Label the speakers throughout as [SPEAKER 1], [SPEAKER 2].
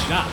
[SPEAKER 1] shot.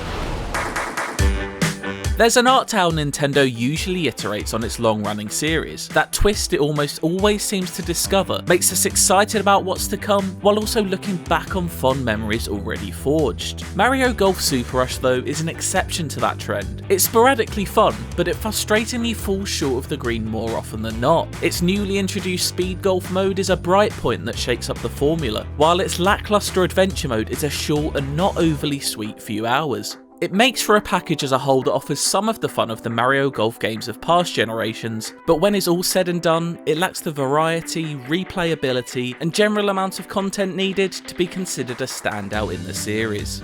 [SPEAKER 2] There's an art to how Nintendo usually iterates on its long-running series. That twist it almost always seems to discover makes us excited about what's to come, while also looking back on fond memories already forged. Mario Golf Super Rush, though, is an exception to that trend. It's sporadically fun, but it frustratingly falls short of the green more often than not. Its newly introduced Speed Golf mode is a bright point that shakes up the formula, while its lackluster adventure mode is a short and not overly sweet few hours. It makes for a package as a whole that offers some of the fun of the Mario Golf games of past generations, but when it's all said and done, it lacks the variety, replayability, and general amount of content needed to be considered a standout in the series.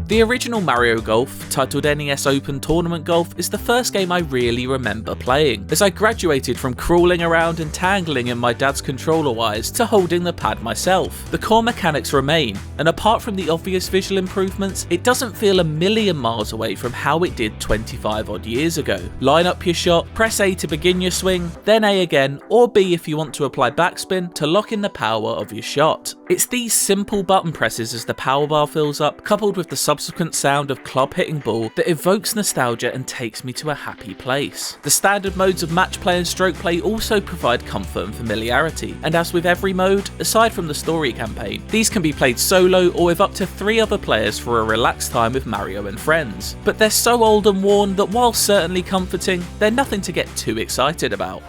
[SPEAKER 2] The original Mario Golf, titled NES Open Tournament Golf, is the first game I really remember playing, as I graduated from crawling around and tangling in my dad's controller wires to holding the pad myself. The core mechanics remain, and apart from the obvious visual improvements, it doesn't feel a million miles away from how it did 25 odd years ago. Line up your shot, press A to begin your swing, then A again, or B if you want to apply backspin to lock in the power of your shot. It's these simple button presses as the power bar fills up, coupled with the subsequent sound of club hitting ball, that evokes nostalgia and takes me to a happy place. The standard modes of match play and stroke play also provide comfort and familiarity, and as with every mode, aside from the story campaign, these can be played solo or with up to 3 other players for a relaxed time with Mario and friends. But they're so old and worn that while certainly comforting, they're nothing to get too excited about.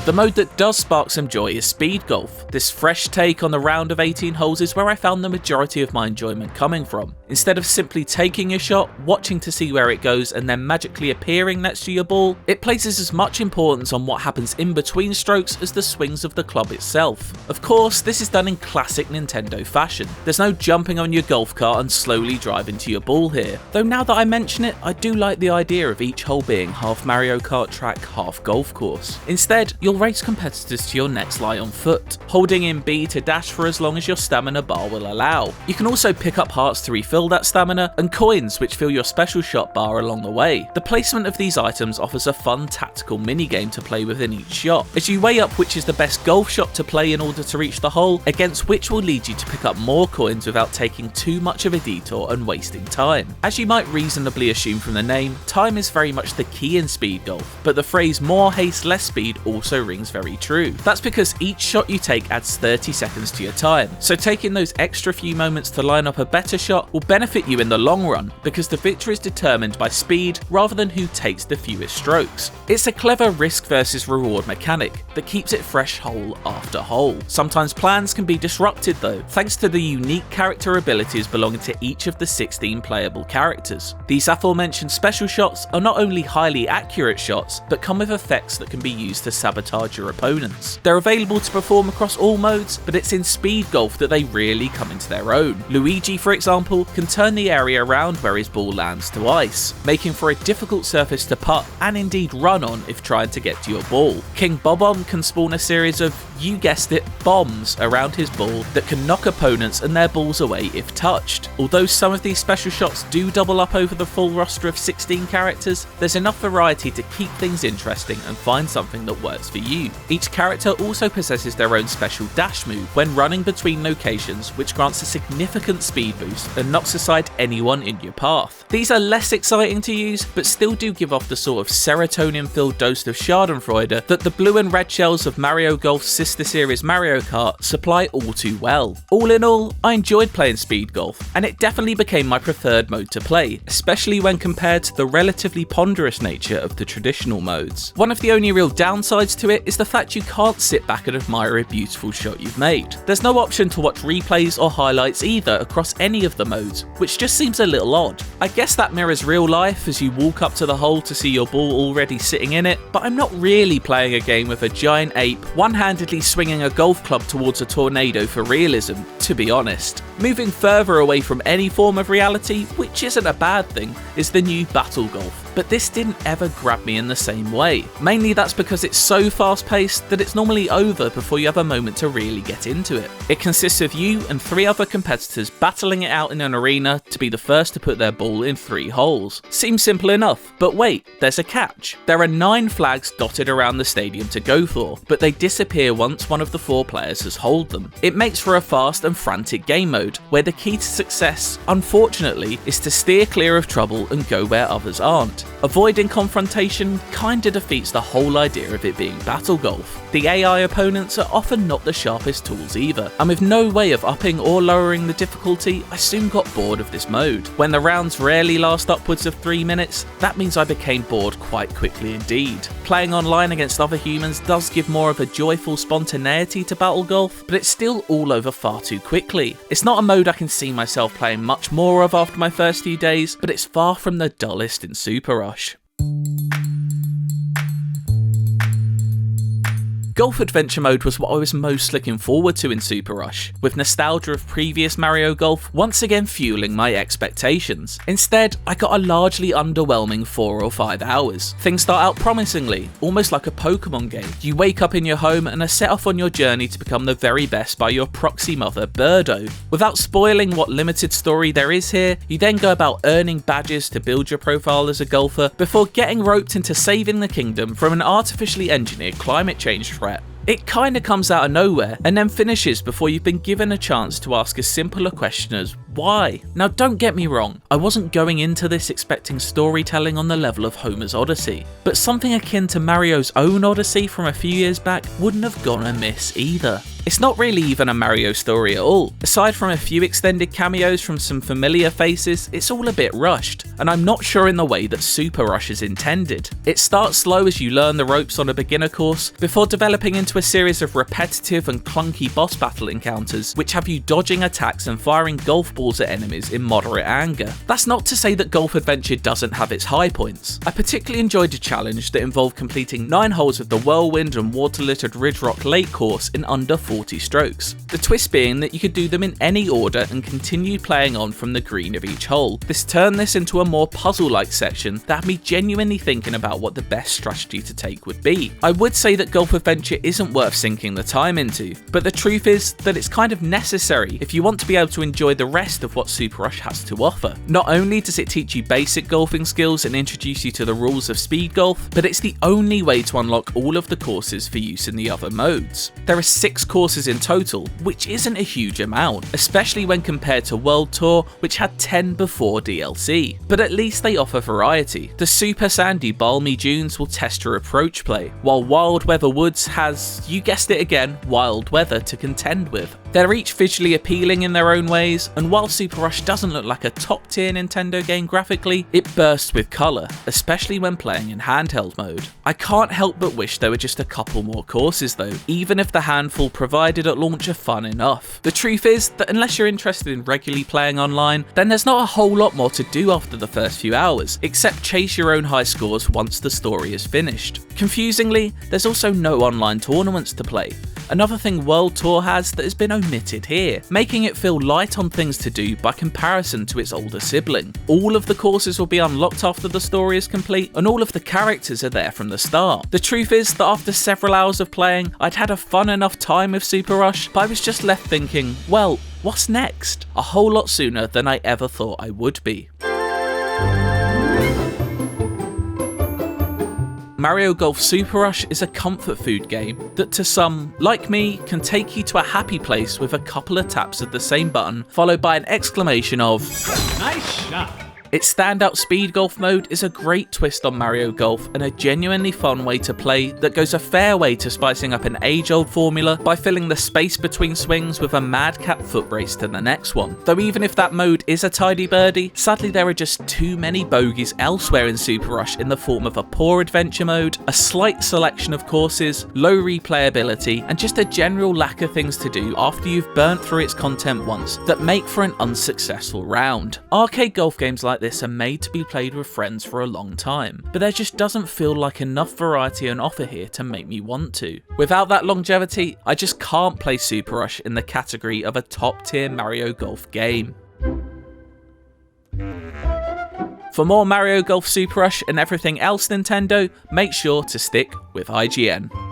[SPEAKER 2] The mode that does spark some joy is Speed Golf. This fresh take on the round of 18 holes is where I found the majority of my enjoyment coming from. Instead of simply taking your shot, watching to see where it goes and then magically appearing next to your ball, it places as much importance on what happens in between strokes as the swings of the club itself. Of course, this is done in classic Nintendo fashion. There's no jumping on your golf cart and slowly driving to your ball here. Though now that I mention it, I do like the idea of each hole being half Mario Kart track, half golf course. Instead, you'll race competitors to your next lie on foot, holding in B to dash for as long as your stamina bar will allow. You can also pick up hearts to refill that stamina, and coins which fill your special shot bar along the way. The placement of these items offers a fun tactical minigame to play within each shot, as you weigh up which is the best golf shot to play in order to reach the hole, against which will lead you to pick up more coins without taking too much of a detour and wasting time. As you might reasonably assume from the name, time is very much the key in Speed Golf, but the phrase more haste less speed also rings very true. That's because each shot you take adds 30 seconds to your time, so taking those extra few moments to line up a better shot will benefit you in the long run, because the victory is determined by speed rather than who takes the fewest strokes. It's a clever risk versus reward mechanic that keeps it fresh hole after hole. Sometimes plans can be disrupted though, thanks to the unique character abilities belonging to each of the 16 playable characters. These aforementioned special shots are not only highly accurate shots, but come with effects that can be used to sabotage your opponents. They're available to perform across all modes, but it's in Speed Golf that they really come into their own. Luigi, for example, can turn the area around where his ball lands to ice, making for a difficult surface to putt and indeed run on if trying to get to your ball. King Bob-omb can spawn a series of, you guessed it, bombs around his ball that can knock opponents and their balls away if touched. Although some of these special shots do double up over the full roster of 16 characters, there's enough variety to keep things interesting and find something that works for you. Each character also possesses their own special dash move when running between locations, which grants a significant speed boost and knocks aside anyone in your path. These are less exciting to use, but still do give off the sort of serotonin-filled dose of schadenfreude that the blue and red shells of Mario Golf's sister series Mario Kart supply all too well. All in all, I enjoyed playing Speed Golf, and it definitely became my preferred mode to play, especially when compared to the relatively ponderous nature of the traditional modes. One of the only real downsides to it is the fact you can't sit back and admire a beautiful shot you've made. There's no option to watch replays or highlights either across any of the modes, which just seems a little odd. I guess that mirrors real life as you walk up to the hole to see your ball already sitting in it, but I'm not really playing a game with a giant ape one-handedly swinging a golf club towards a tornado for realism, to be honest. Moving further away from any form of reality, which isn't a bad thing, is the new Battle Golf. but this didn't ever grab me in the same way. Mainly that's because it's so fast paced that it's normally over before you have a moment to really get into it. It consists of you and 3 other competitors battling it out in an arena to be the first to put their ball in 3 holes. Seems simple enough, but wait, there's a catch. There are 9 flags dotted around the stadium to go for, but they disappear once one of the 4 players has holed them. It makes for a fast and frantic game mode, where the key to success, unfortunately, is to steer clear of trouble and go where others aren't. Avoiding confrontation kinda defeats the whole idea of it being battle golf. The AI opponents are often not the sharpest tools either, and with no way of upping or lowering the difficulty, I soon got bored of this mode. When the rounds rarely last upwards of 3 minutes, that means I became bored quite quickly indeed. Playing online against other humans does give more of a joyful spontaneity to battle golf, but it's still all over far too quickly. It's not a mode I can see myself playing much more of after my first few days, but it's far from the dullest in Super Rush. Golf Adventure Mode was what I was most looking forward to in Super Rush, with nostalgia of previous Mario Golf once again fueling my expectations. Instead, I got a largely underwhelming 4 or 5 hours. Things start out promisingly, almost like a Pokemon game. You wake up in your home and are set off on your journey to become the very best by your proxy mother, Birdo. Without spoiling what limited story there is here, you then go about earning badges to build your profile as a golfer before getting roped into saving the kingdom from an artificially engineered climate change threat. It kinda comes out of nowhere and then finishes before you've been given a chance to ask as simple a question as why? Now don't get me wrong, I wasn't going into this expecting storytelling on the level of Homer's Odyssey, but something akin to Mario's own Odyssey from a few years back wouldn't have gone amiss either. It's not really even a Mario story at all. Aside from a few extended cameos from some familiar faces, it's all a bit rushed, and I'm not sure in the way that Super Rush is intended. It starts slow as you learn the ropes on a beginner course, before developing into a series of repetitive and clunky boss battle encounters, which have you dodging attacks and firing golf balls at enemies in moderate anger. That's not to say that Golf Adventure doesn't have its high points. I particularly enjoyed a challenge that involved completing 9 holes of the whirlwind and water-littered Ridge Rock Lake course in under 40 strokes. The twist being that you could do them in any order and continue playing on from the green of each hole. This turned this into a more puzzle-like section that had me genuinely thinking about what the best strategy to take would be. I would say that Golf Adventure isn't worth sinking the time into, but the truth is that it's kind of necessary if you want to be able to enjoy the rest of what Super Rush has to offer. Not only does it teach you basic golfing skills and introduce you to the rules of speed golf, but it's the only way to unlock all of the courses for use in the other modes. There are 6 courses in total, which isn't a huge amount, especially when compared to World Tour, which had 10 before DLC. But at least they offer variety. The super sandy balmy dunes will test your approach play, while Wild Weather Woods has, you guessed it again, wild weather to contend with. They're each visually appealing in their own ways, and while Super Rush doesn't look like a top tier Nintendo game graphically, it bursts with colour, especially when playing in handheld mode. I can't help but wish there were just a couple more courses though, even if the handful provided at launch are fun enough. The truth is that unless you're interested in regularly playing online, then there's not a whole lot more to do after the first few hours, except chase your own high scores once the story is finished. Confusingly, there's also no online tournaments to play. Another thing World Tour has that has been omitted here, making it feel light on things to do by comparison to its older sibling. All of the courses will be unlocked after the story is complete, and all of the characters are there from the start. The truth is that after several hours of playing, I'd had a fun enough time with Super Rush, but I was just left thinking, well, what's next? A whole lot sooner than I ever thought I would be. Mario Golf Super Rush is a comfort food game that to some, like me, can take you to a happy place with a couple of taps of the same button, followed by an exclamation of "Nice shot!" Its standout speed golf mode is a great twist on Mario Golf and a genuinely fun way to play that goes a fair way to spicing up an age-old formula by filling the space between swings with a madcap foot race to the next one. Though even if that mode is a tidy birdie, sadly there are just too many bogeys elsewhere in Super Rush in the form of a poor adventure mode, a slight selection of courses, low replayability, and just a general lack of things to do after you've burnt through its content once that make for an unsuccessful round. Arcade golf games like this are made to be played with friends for a long time, but there just doesn't feel like enough variety on offer here to make me want to. Without that longevity, I just can't play Super Rush in the category of a top tier Mario Golf game. For For more Mario Golf Super Rush and everything else Nintendo, make sure to stick with IGN.